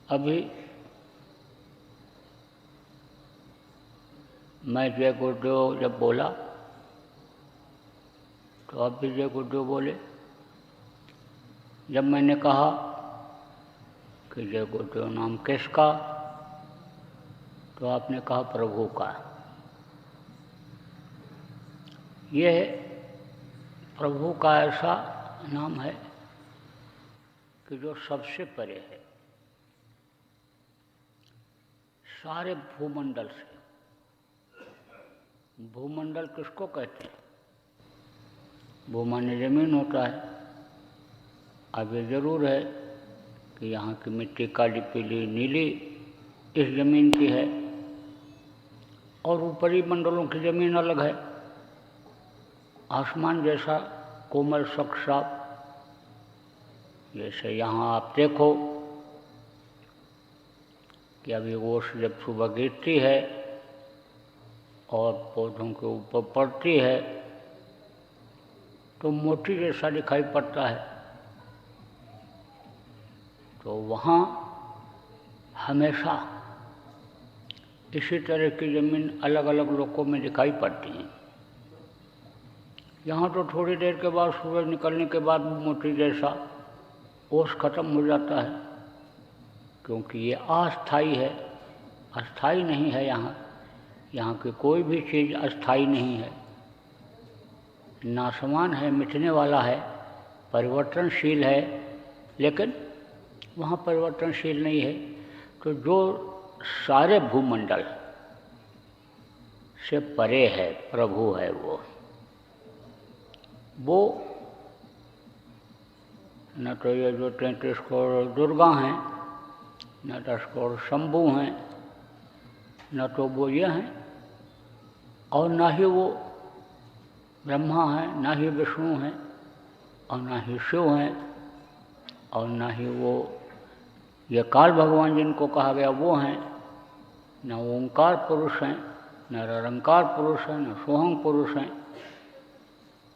अभी मैं जय गुरुदेव जब बोला तो आप भी जय गुरुदेव बोले। जब मैंने कहा कि जय गुरुदेव नाम किसका, तो आपने कहा प्रभु का। यह प्रभु का ऐसा नाम है कि जो सबसे परे है सारे भूमंडल से। भूमंडल किसको कहते हैं? भूमान्य जमीन होता है। अब ये जरूर है कि यहाँ की मिट्टी काली पीली नीली इस जमीन की है और ऊपरी मंडलों की जमीन अलग है। आसमान जैसा कोमल स्वच्छ साफ, जैसे यहाँ आप देखो कि अभी ओस जब सुबह गिरती है और पौधों के ऊपर पड़ती है तो मोती जैसा दिखाई पड़ता है। तो वहाँ हमेशा इसी तरह की ज़मीन अलग अलग लोकों में दिखाई पड़ती हैं। यहाँ तो थोड़ी देर के बाद सूरज निकलने के बाद मोती जैसा ओस खत्म हो जाता है, क्योंकि ये अस्थाई है, अस्थाई नहीं है। यहाँ की कोई भी चीज़ अस्थाई नहीं है, नासमान है, मिटने वाला है, परिवर्तनशील है। लेकिन वहाँ परिवर्तनशील नहीं है। तो जो सारे भूमंडल से परे है प्रभु है, वो न तो ये जो 33 करोड़ दुर्गा हैं, न 10 करोड़ शंभू हैं, न तो वो ये हैं, और न ही वो ब्रह्मा हैं, न ही विष्णु हैं, और न ही शिव हैं, और न ही वो ये काल भगवान जिनको कहा गया वो हैं, न ओंकार पुरुष हैं, न निरंकार पुरुष हैं, न सोहंग पुरुष हैं।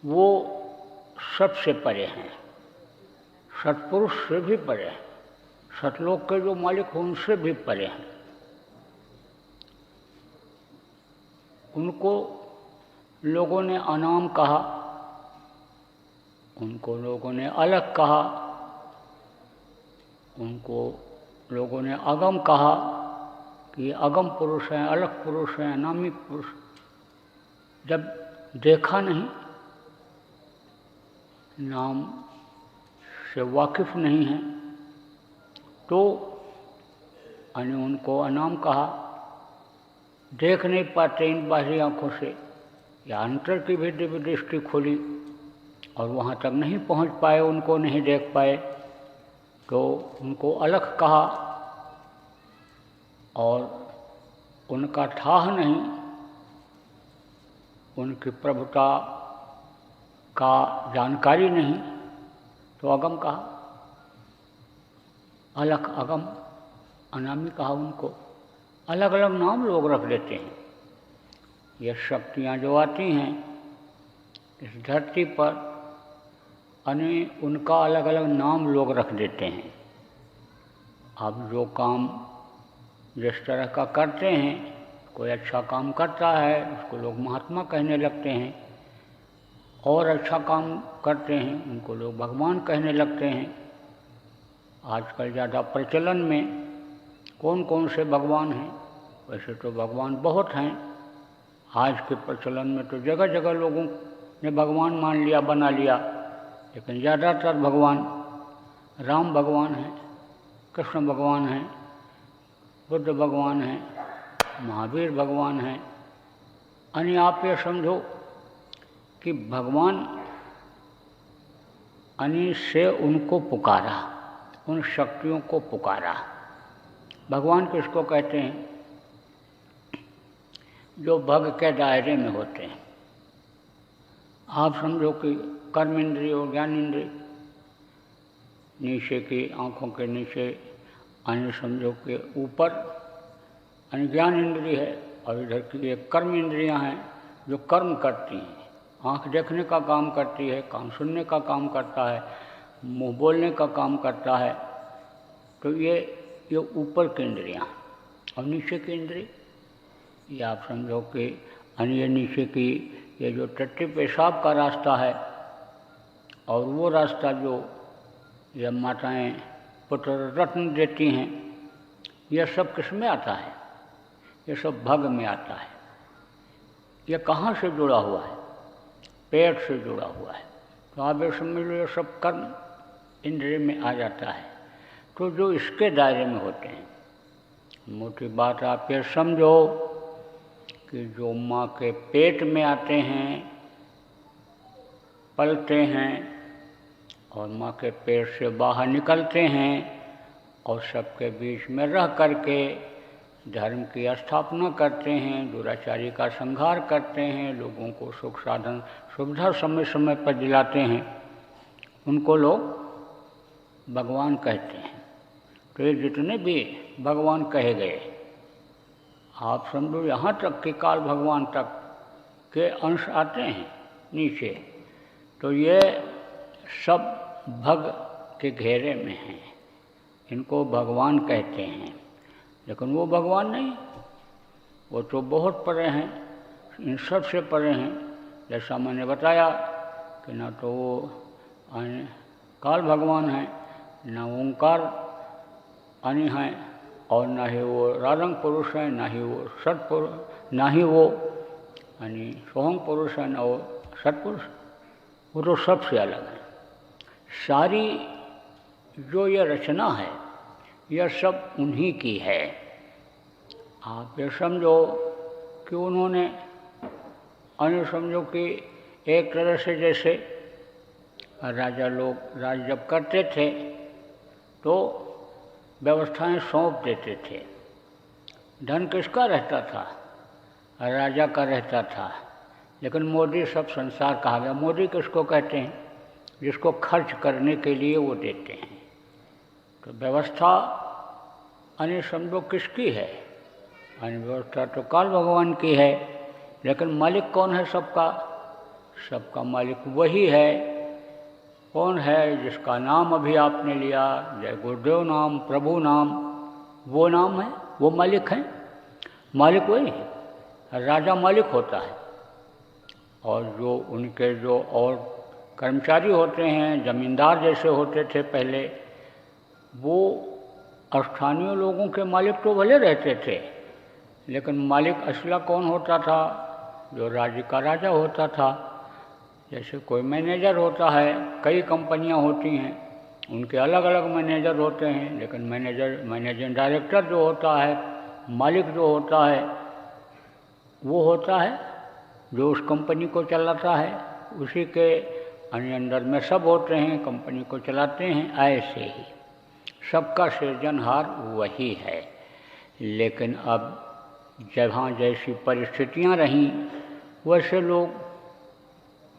वो सबसे परे हैं, सतपुरुष से भी परे हैं, सतलोक के जो मालिक हैं उनसे भी परे हैं। उनको लोगों ने अनाम कहा, उनको लोगों ने अलग कहा, उनको लोगों ने अगम कहा कि अगम पुरुष हैं, अलग पुरुष हैं, अनामी पुरुष। जब देखा नहीं, नाम से वाकिफ नहीं है, तो उनको अनाम कहा। देख नहीं पाते इन बाहरी आँखों से, या अंतर की भी दिव्य दृष्टि खोली और वहाँ तक नहीं पहुँच पाए, उनको नहीं देख पाए, तो उनको अलग कहा। और उनका ठाह नहीं, उनकी प्रभुता का जानकारी नहीं, तो अगम कहा। अलग अगम अनामी कहा। उनको अलग अलग नाम लोग रख देते हैं। ये शक्तियाँ जो आती हैं इस धरती पर, उनका अलग अलग नाम लोग रख देते हैं। अब जो काम जिस तरह का करते हैं, कोई अच्छा काम करता है उसको लोग महात्मा कहने लगते हैं, और अच्छा काम करते हैं उनको लोग भगवान कहने लगते हैं। आजकल ज़्यादा प्रचलन में कौन कौन से भगवान हैं? वैसे तो भगवान बहुत हैं। आज के प्रचलन में तो जगह जगह लोगों ने भगवान मान लिया, बना लिया, लेकिन ज़्यादातर भगवान राम भगवान हैं, कृष्ण भगवान हैं, बुद्ध भगवान हैं, महावीर भगवान हैं। यानी आप ये समझो कि भगवान यानी से उनको पुकारा, उन शक्तियों को पुकारा। भगवान किसको कहते हैं? जो भग के दायरे में होते हैं। आप समझो कि कर्म इंद्रिय और ज्ञान इंद्रिय नीचे की आँखों के नीचे, यानी समझो कि ऊपर यानी ज्ञान इंद्रिय है, और इधर की ये कर्म इंद्रियाँ हैं जो कर्म करती हैं। आँख देखने का काम करती है, कान सुनने का काम करता है, मुँह बोलने का काम करता है। तो ये ये ऊपर की इंद्रियाँ और नीचे की इंद्रिय, ये आप समझो कि ये नीचे की ये जो टट्टी पेशाब का रास्ता है और वो रास्ता जो ये माताएं पुत्र रत्न देती हैं, यह सब किस में आता है? ये सब भग में आता है। ये कहाँ से जुड़ा हुआ है? पेट से जुड़ा हुआ है। तो आप ये समझ लो, ये सब कर्म इंद्रिय में आ जाता है। तो जो इसके दायरे में होते हैं, मोटी बात आप ये समझो कि जो माँ के पेट में आते हैं, पलते हैं और माँ के पेट से बाहर निकलते हैं और सबके बीच में रह करके धर्म की स्थापना करते हैं, दुराचारी का संहार करते हैं, लोगों को सुख साधन सुविधा समय समय पर दिलाते हैं, उनको लोग भगवान कहते हैं। तो ये जितने भी भगवान कहे गए, आप समझो यहाँ तक कि काल भगवान तक के अंश आते हैं नीचे, तो ये सब भग के घेरे में हैं, इनको भगवान कहते हैं। लेकिन वो भगवान नहीं, वो तो बहुत परे हैं, इन सब से परे हैं। जैसा मैंने बताया कि ना तो वो काल भगवान हैं, ना ओंकार अनि हैं, और ना ही वो रारंग पुरुष हैं, ना ही वो सत्पुरुष, ना ही वो यानी सोहंग पुरुष है, ना वो सत्पुरुष। वो तो सबसे अलग है। सारी जो ये रचना है, यह सब उन्हीं की है। आप ये समझो कि उन्होंने समझो कि एक तरह से जैसे राजा लोग राज जब करते थे तो व्यवस्थाएं सौंप देते थे। धन किसका रहता था? राजा का रहता था। लेकिन मोदी सब संसार कहा गया। मोदी किसको कहते हैं? जिसको खर्च करने के लिए वो देते हैं। तो व्यवस्था समझो किसकी है? व्यवस्था तो काल भगवान की है। लेकिन मालिक कौन है सबका? सबका मालिक वही है। कौन है? जिसका नाम अभी आपने लिया, जय गुरुदेव नाम, प्रभु नाम, वो नाम है, वो मालिक है। मालिक वही है। राजा मालिक होता है और जो उनके जो और कर्मचारी होते हैं, जमींदार जैसे होते थे पहले, वो स्थानीय लोगों के मालिक तो भले रहते थे, लेकिन मालिक असला कौन होता था? जो राज्य का राजा होता था। जैसे कोई मैनेजर होता है, कई कंपनियां होती हैं, उनके अलग अलग मैनेजर होते हैं, लेकिन मैनेजिंग डायरेक्टर जो होता है, मालिक जो होता है, वो होता है जो उस कंपनी को चलाता है। उसी के अंदर में सब होते हैं, कंपनी को चलाते हैं। ऐसे ही सबका सृजनहार वही है। लेकिन अब जहाँ जैसी परिस्थितियाँ रहीं, वैसे लोग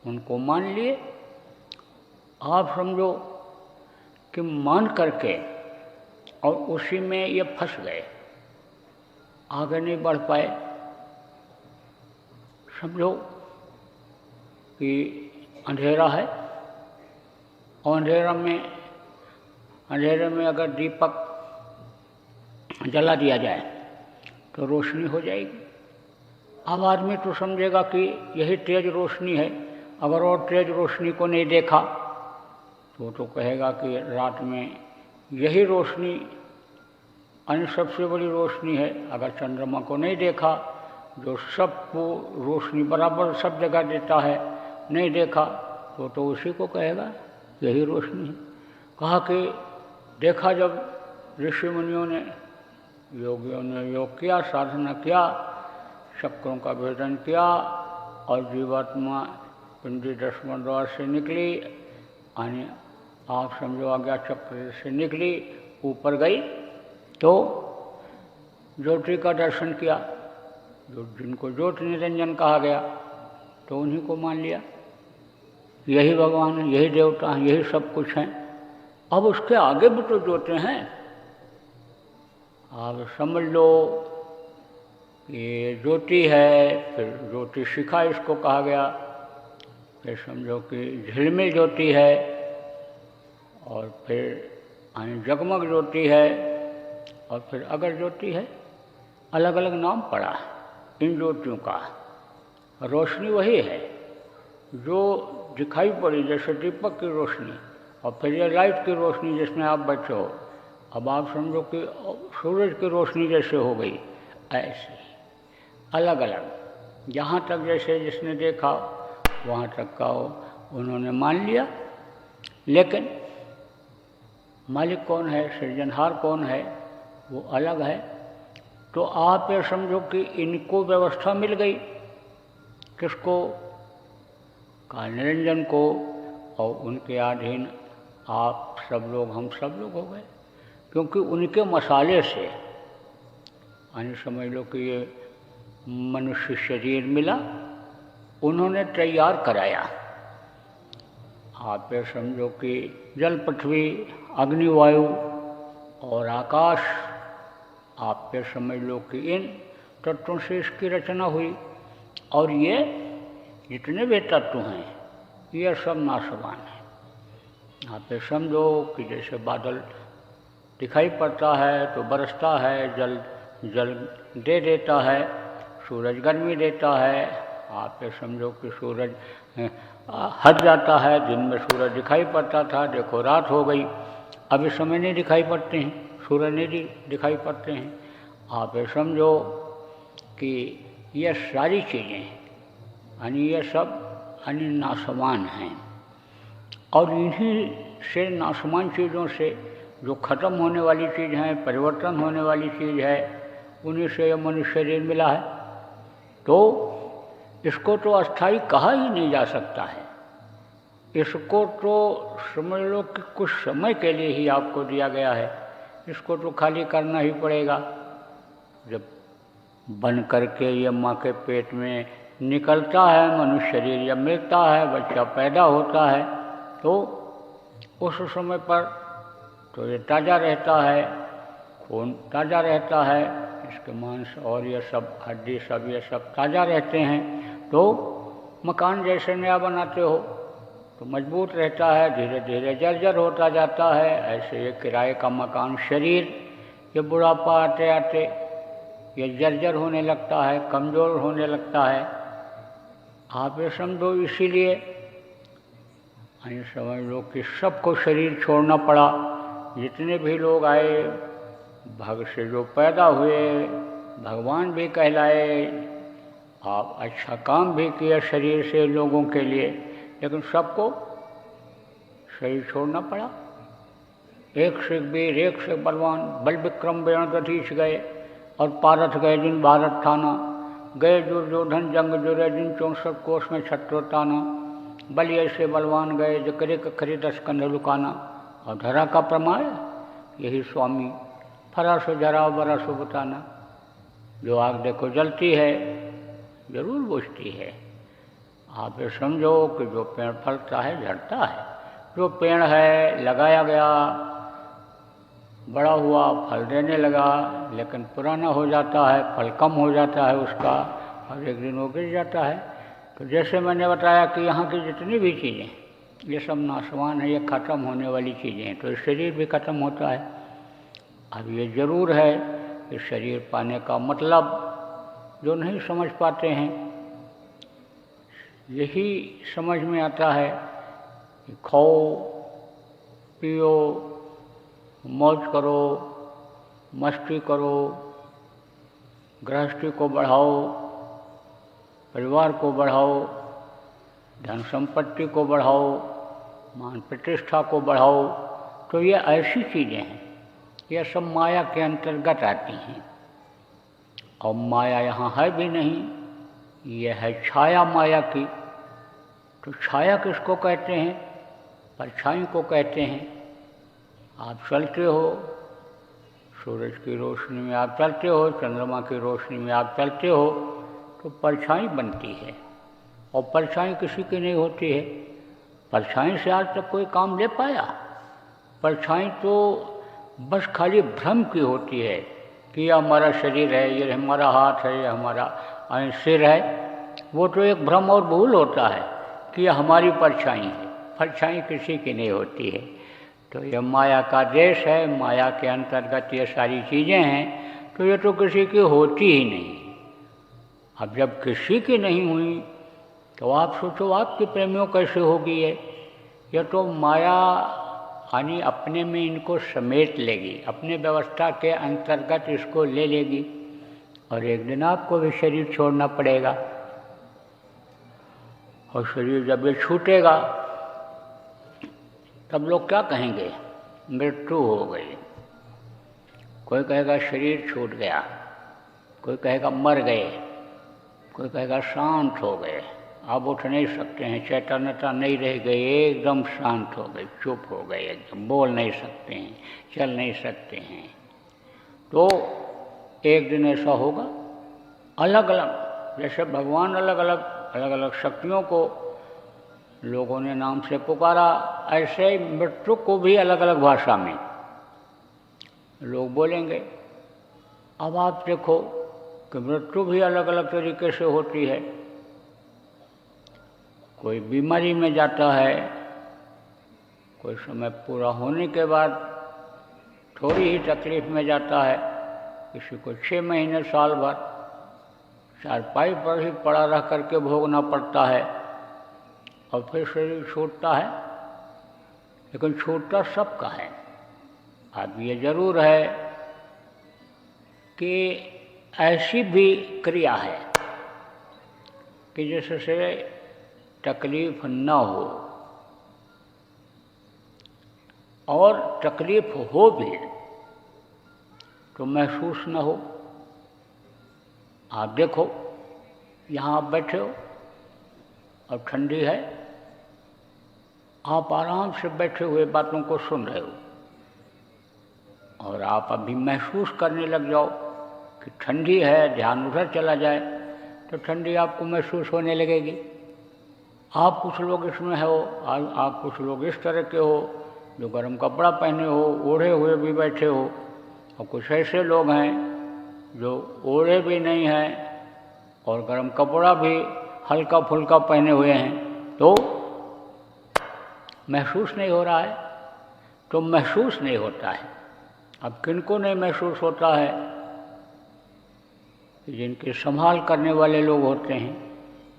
उनको मान लिए। आप समझो कि मान करके और उसी में ये फंस गए, आगे नहीं बढ़ पाए। समझो कि अंधेरा है और अंधेरे में अगर दीपक जला दिया जाए तो रोशनी हो जाएगी। अब आदमी तो समझेगा कि यही तेज रोशनी है। अगर और तेज रोशनी को नहीं देखा तो कहेगा कि रात में यही रोशनी सबसे बड़ी रोशनी है। अगर चंद्रमा को नहीं देखा, जो सबको रोशनी बराबर सब जगह देता है, नहीं देखा तो उसी को कहेगा यही रोशनी है। कहा कि देखा जब ऋषि मुनियों ने, योगियों ने योग किया, साधना किया, चक्रों का भेदन किया और जीवात्मा पिंडी दसवां द्वार से निकली, यानी आप समझो आज्ञा चक्र से निकली, ऊपर गई तो ज्योति का दर्शन किया। जो जिनको ज्योति निरंजन कहा गया तो उन्हीं को मान लिया, यही भगवान है, यही देवता हैं, यही सब कुछ हैं। अब उसके आगे भी तो ज्योति हैं। आप समझ लो ये ज्योति है, फिर ज्योति शिखा इसको कहा गया, फिर समझो कि झिलमिल ज्योति है, और फिर जगमग ज्योति है, और फिर अगर ज्योति है, अलग अलग नाम पड़ा है इन ज्योतियों का। रोशनी वही है जो दिखाई पड़ी, जैसे दीपक की रोशनी, और फिर ये लाइट की रोशनी जिसमें आप बैठे हो, अब आप समझो कि सूरज की रोशनी जैसे हो गई, ऐसे अलग अलग, जहाँ तक जैसे जिसने देखा वहाँ तक का उन्होंने मान लिया। लेकिन मालिक कौन है, सृजनहार कौन है, वो अलग है। तो आप ये समझो कि इनको व्यवस्था मिल गई, किसको, काल निरंजन को, और उनके अधीन आप सब लोग, हम सब लोग हो गए, क्योंकि उनके मसाले से, यानी समझ लो कि ये मनुष्य शरीर मिला, उन्होंने तैयार कराया। आप ये समझो कि जल, पृथ्वी, अग्नि, वायु और आकाश, आप ये समझ लो कि इन तत्वों से इसकी रचना हुई। और ये जितने भी तत्व हैं ये सब नाशवान हैं। आप ये समझो कि जैसे बादल दिखाई पड़ता है तो बरसता है, जल दे देता है, सूरज गर्मी देता है। आप ये समझो कि सूरज हट जाता है, दिन में सूरज दिखाई पड़ता था, देखो रात हो गई, अब इस समय नहीं दिखाई पड़ते हैं, सूरज नहीं दिखाई पड़ते हैं। आप ये समझो कि ये सारी चीज़ें, यानी ये सब यानी नाशवान हैं। और इन्हीं से, नाशवान चीज़ों से, जो ख़त्म होने वाली चीज़ है, परिवर्तन होने वाली चीज़ है, उन्हीं से यह मनुष्य शरीर मिला है। तो इसको तो अस्थाई कहा ही नहीं जा सकता है। इसको तो समझ लो कि कुछ समय के लिए ही आपको दिया गया है, इसको तो खाली करना ही पड़ेगा। जब बन करके ये माँ के पेट में निकलता है, मनुष्य शरीर जब मिलता है, बच्चा पैदा होता है, तो उस समय पर तो ये ताज़ा रहता है, खून ताज़ा रहता है, इसके मांस और ये सब हड्डी सब ये सब ताज़ा रहते हैं। तो मकान जैसे नया बनाते हो तो मजबूत रहता है, धीरे धीरे जर्जर होता जाता है। ऐसे ये किराए का मकान शरीर, ये बुढ़ापा आते आते ये जर्जर होने लगता है, कमज़ोर होने लगता है। आप ये समझो, इसीलिए यानी समझ लो कि सबको शरीर छोड़ना पड़ा। जितने भी लोग आए, भाग से जो पैदा हुए, भगवान भी कहलाए, आप अच्छा काम भी किया शरीर से लोगों के लिए, लेकिन सबको शरीर छोड़ना पड़ा। एक से वीर, एक से बलवान, बल विक्रम बेण दधीच गए, और पारथ गए जिन भारत थाना, गए दुर्योधन जंग जुरे जिन 64 कोष में छत्रोताना, बलि ऐसे बलवान गए जकरे कखरी 10 कंध लुकाना। और धरा का प्रमाण यही स्वामी, फरा सो जरा बरा सो बताना। जो आग देखो जलती है, जरूर बुझती है। आप ये समझो कि जो पेड़ फलता है झड़ता है, जो पेड़ है लगाया गया, बड़ा हुआ, फल देने लगा, लेकिन पुराना हो जाता है, फल कम हो जाता है उसका, और एक दिन वो गिर जाता है। तो जैसे मैंने बताया कि यहाँ की जितनी भी चीज़ें, ये सब नाशवान है, ये ख़त्म होने वाली चीज़ें हैं। तो शरीर भी ख़त्म होता है। अब ये ज़रूर है कि शरीर पाने का मतलब जो नहीं समझ पाते हैं, यही समझ में आता है कि खाओ पियो, मौज करो, मस्ती करो, गृहस्थी को बढ़ाओ, परिवार को बढ़ाओ, धन संपत्ति को बढ़ाओ, मान प्रतिष्ठा को बढ़ाओ। तो ये ऐसी चीज़ें हैं, यह सब माया के अंतर्गत आती हैं। और माया यहाँ है भी नहीं, यह है छाया माया की। तो छाया किसको कहते हैं? परछाई को कहते हैं। आप चलते हो, सूरज की रोशनी में आप चलते हो, चंद्रमा की रोशनी में आप चलते हो, तो परछाई बनती है। और परछाई किसी की नहीं होती है। परछाई से आज तक कोई काम ले पाया? परछाई तो बस खाली भ्रम की होती है कि यह हमारा शरीर है, ये हमारा हाथ है, ये हमारा सिर है। वो तो एक भ्रम और भूल होता है कि यह हमारी परछाई है। परछाई किसी की नहीं होती है। तो ये माया का देश है, माया के अंतर्गत ये सारी चीज़ें हैं, तो ये तो किसी की होती ही नहीं। अब जब किसी की नहीं हुई तो आप सोचो आपके प्रेमियों कैसे होगी ये तो माया यानी अपने में इनको समेट लेगी, अपने व्यवस्था के अंतर्गत इसको ले लेगी, और एक दिन आपको भी शरीर छोड़ना पड़ेगा। और शरीर जब ये छूटेगा तब लोग क्या कहेंगे? मृत्यु हो गई। कोई कहेगा शरीर छूट गया, कोई कहेगा मर गए, कोई कहेगा शांत हो गए, अब उठ नहीं सकते हैं, चैतन्यता नहीं रह गई, एकदम शांत हो गए, चुप हो गए, एकदम बोल नहीं सकते हैं, चल नहीं सकते हैं। तो एक दिन ऐसा होगा, अलग अलग, जैसे भगवान अलग अलग शक्तियों को लोगों ने नाम से पुकारा, ऐसे ही मृत्यु को भी अलग अलग भाषा में लोग बोलेंगे। अब आप देखो कि मृत्यु भी अलग अलग तरीके से होती है। कोई बीमारी में जाता है, कोई समय पूरा होने के बाद थोड़ी ही तकलीफ में जाता है, किसी को 6 महीने साल भर चारपाई पर ही पड़ा रह करके भोगना पड़ता है, और फिर शरीर छूटता है। लेकिन छूटता सबका है। अब ये जरूर है कि ऐसी भी क्रिया है कि जिससे तकलीफ न हो, और तकलीफ हो भी तो महसूस न हो। आप देखो, यहाँ आप बैठे हो और ठंडी है, आप आराम से बैठे हुए बातों को सुन रहे हो, और आप अभी महसूस करने लग जाओ कि ठंडी है, ध्यान उधर चला जाए तो ठंडी आपको महसूस होने लगेगी। आप कुछ लोग इसमें हो, आप कुछ लोग इस तरह के हो जो गर्म कपड़ा पहने हो, ओढ़े हुए भी बैठे हो, और कुछ ऐसे लोग हैं जो ओढ़े भी नहीं हैं और गर्म कपड़ा भी हल्का फुल्का पहने हुए हैं, तो महसूस नहीं हो रहा है। तो महसूस नहीं होता है। अब किनको नहीं महसूस होता है? जिनके संभाल करने वाले लोग होते हैं,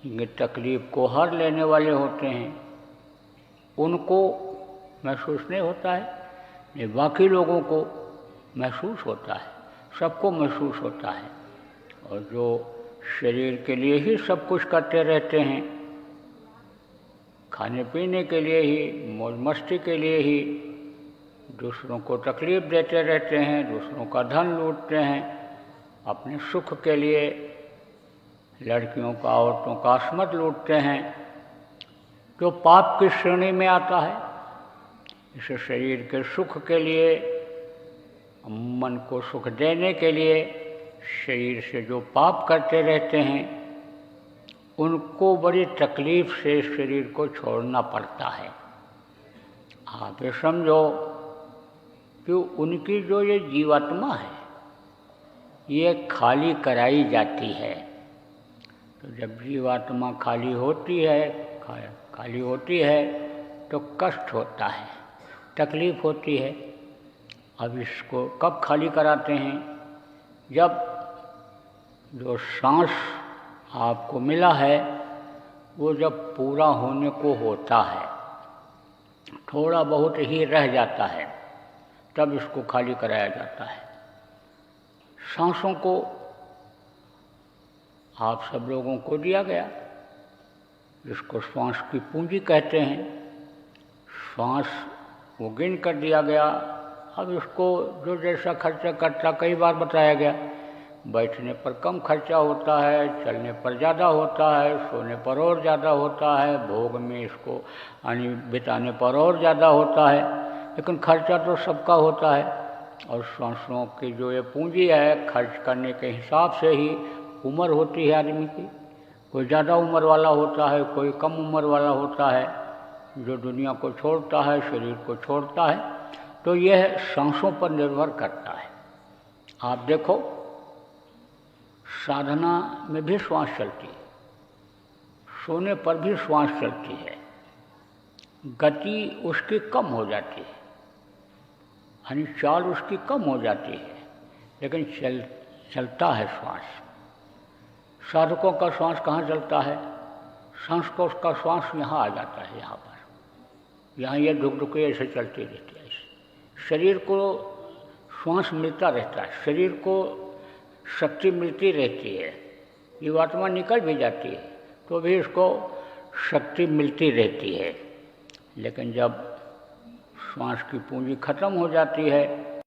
जिनकी तकलीफ को हर लेने वाले होते हैं, उनको महसूस नहीं होता है। ये बाकी लोगों को महसूस होता है, सबको महसूस होता है। और जो शरीर के लिए ही सब कुछ करते रहते हैं, खाने पीने के लिए ही, मौज मस्ती के लिए ही दूसरों को तकलीफ देते रहते हैं, दूसरों का धन लूटते हैं, अपने सुख के लिए लड़कियों का, औरतों का अस्मत लूटते हैं, जो पाप की श्रेणी में आता है। इस शरीर के सुख के लिए, मन को सुख देने के लिए शरीर से जो पाप करते रहते हैं, उनको बड़ी तकलीफ से शरीर को छोड़ना पड़ता है। आप ये समझो कि उनकी जो ये जीवात्मा है, ये खाली कराई जाती है। तो जब जीवात्मा खाली होती है तो कष्ट होता है, तकलीफ होती है। अब इसको कब खाली कराते हैं? जब जो सांस आपको मिला है वो जब पूरा होने को होता है, थोड़ा बहुत ही रह जाता है, तब इसको खाली कराया जाता है। सांसों को आप सब लोगों को दिया गया, इसको श्वास की पूंजी कहते हैं। श्वास वो गिन कर दिया गया। अब इसको जो जैसा खर्चा करता, कई बार बताया गया, बैठने पर कम खर्चा होता है, चलने पर ज़्यादा होता है, सोने पर और ज़्यादा होता है, भोग में इसको यानी बिताने पर और ज़्यादा होता है, लेकिन खर्चा तो सबका होता है। और सांसों की जो ये पूंजी है, खर्च करने के हिसाब से ही उम्र होती है आदमी की। कोई ज़्यादा उम्र वाला होता है, कोई कम उम्र वाला होता है, जो दुनिया को छोड़ता है, शरीर को छोड़ता है। तो यह सांसों पर निर्भर करता है। आप देखो, साधना में भी श्वास चलती है, सोने पर भी श्वास चलती है, गति उसकी कम हो जाती है, यानी चाल उसकी कम हो जाती है, लेकिन चलता है श्वास। साधकों का श्वास कहाँ चलता है? संस्कोष का श्वास यहाँ आ जाता है, यहाँ पर, यहाँ ये धुक ऐसे चलती रहती है। शरीर को श्वास मिलता रहता है, शरीर को शक्ति मिलती रहती है। जीवात्मा निकल भी जाती है तो भी उसको शक्ति मिलती रहती है, लेकिन जब श्वास की पूंजी खत्म हो जाती है